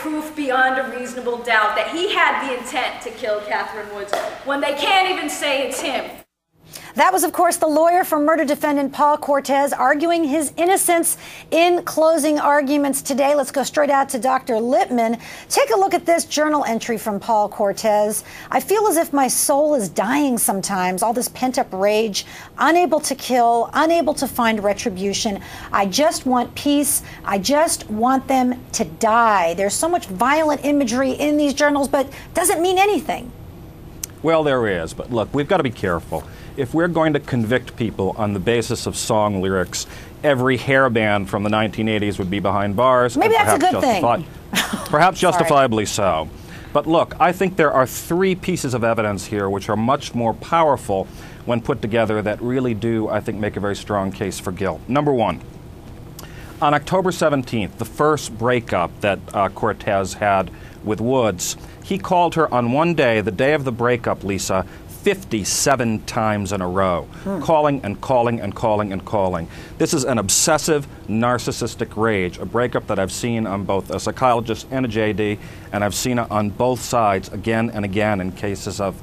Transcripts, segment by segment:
proof beyond a reasonable doubt that he had the intent to kill Catherine Woods when they can't even say it's him. That was, of course, the lawyer for murder defendant Paul Cortez arguing his innocence in closing arguments today. Let's go straight out to Dr. Lipman. Take a look at this journal entry from Paul Cortez. I feel as if my soul is dying sometimes, all this pent-up rage, unable to kill, unable to find retribution. I just want peace. I just want them to die. There's so much violent imagery in these journals, but doesn't mean anything. Well, there is, but look, we've got to be careful. If we're going to convict people on the basis of song lyrics, every hairband from the 1980s would be behind bars. Maybe that's a good thing. Perhaps justifiably so. But look, I think there are three pieces of evidence here which are much more powerful when put together that really do, I think, make a very strong case for guilt. Number one, on October 17th, the first breakup that Cortez had with Woods, he called her on one day, the day of the breakup, Lisa, 57 times in a row, calling and calling and calling and calling. This is an obsessive, narcissistic rage, a breakup that I've seen on both a psychologist and a JD, and I've seen it on both sides again and again in cases of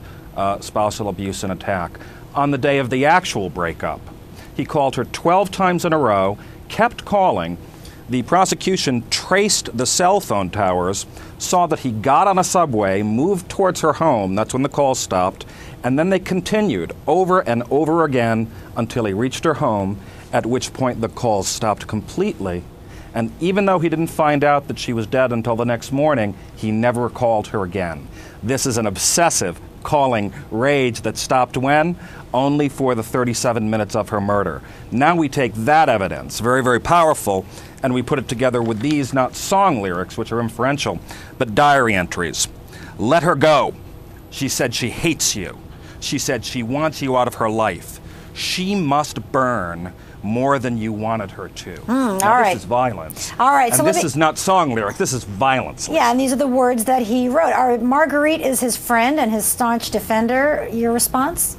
spousal abuse and attack. On the day of the actual breakup, he called her 12 times in a row, kept calling. The prosecution traced the cell phone towers, saw that he got on a subway, moved towards her home, that's when the call stopped, and then they continued over and over again until he reached her home, at which point the calls stopped completely. And even though he didn't find out that she was dead until the next morning, he never called her again. This is an obsessive calling rage that stopped when? Only for the 37 minutes of her murder. Now we take that evidence, very, very powerful, and we put it together with these, not song lyrics, which are inferential, but diary entries. Let her go. She said she hates you. She said she wants you out of her life. She must burn more than you wanted her to. This is violence. All right. And so this is not song lyric. This is violence. Yeah, and these are the words that he wrote. Marguerite is his friend and his staunch defender. Your response?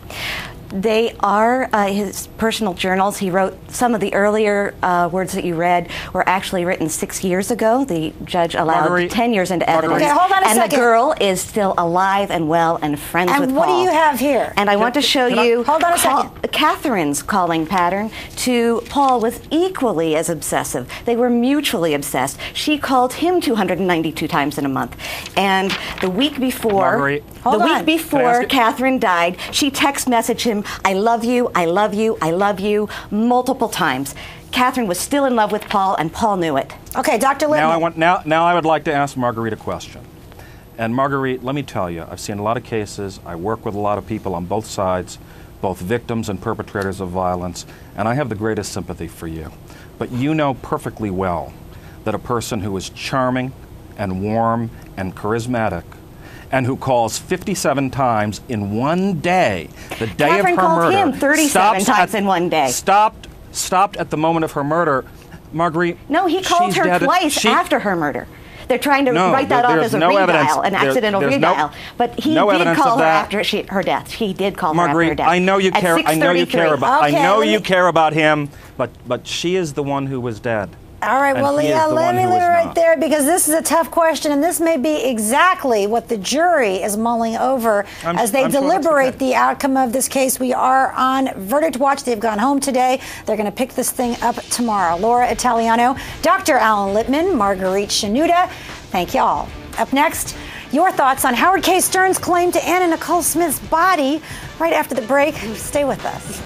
They are his personal journals. He wrote some of the earlier words that you read were actually written 6 years ago. The judge allowed 10 years into evidence. Okay, hold on a second. And the girl is still alive and well and friends with Paul. And what do you have here? And I want to show you hold on a second. Catherine's calling pattern to Paul was equally as obsessive. They were mutually obsessed. She called him 292 times in a month. And the week before, Catherine died, she text messaged him, I love you, I love you, I love you, multiple times. Catherine was still in love with Paul, and Paul knew it. Okay, Dr. Lipman. Now I would like to ask Marguerite a question. And Marguerite, let me tell you, I've seen a lot of cases. I work with a lot of people on both sides, both victims and perpetrators of violence, and I have the greatest sympathy for you. But you know perfectly well that a person who is charming and warm and charismatic and who calls 57 times in one day, the day of her murder. Catherine called him 37 times in one day. Stopped at the moment of her murder. Marguerite, no, he called her twice after her murder. They're trying to write that off as a redial, an accidental redial. But he did call her after her death. He did call her after her death. I know you care. I know you care about. I know you care about him. But she is the one who was dead. All right, well, Leah, let me leave it right there because this is a tough question, and this may be exactly what the jury is mulling over as they deliberate the outcome of this case. We are on verdict watch. They've gone home today. They're going to pick this thing up tomorrow. Laura Italiano, Dr. Alan Lipman, Marguerite Shanuda, thank you all. Up next, your thoughts on Howard K. Stern's claim to Anna Nicole Smith's body right after the break. Stay with us.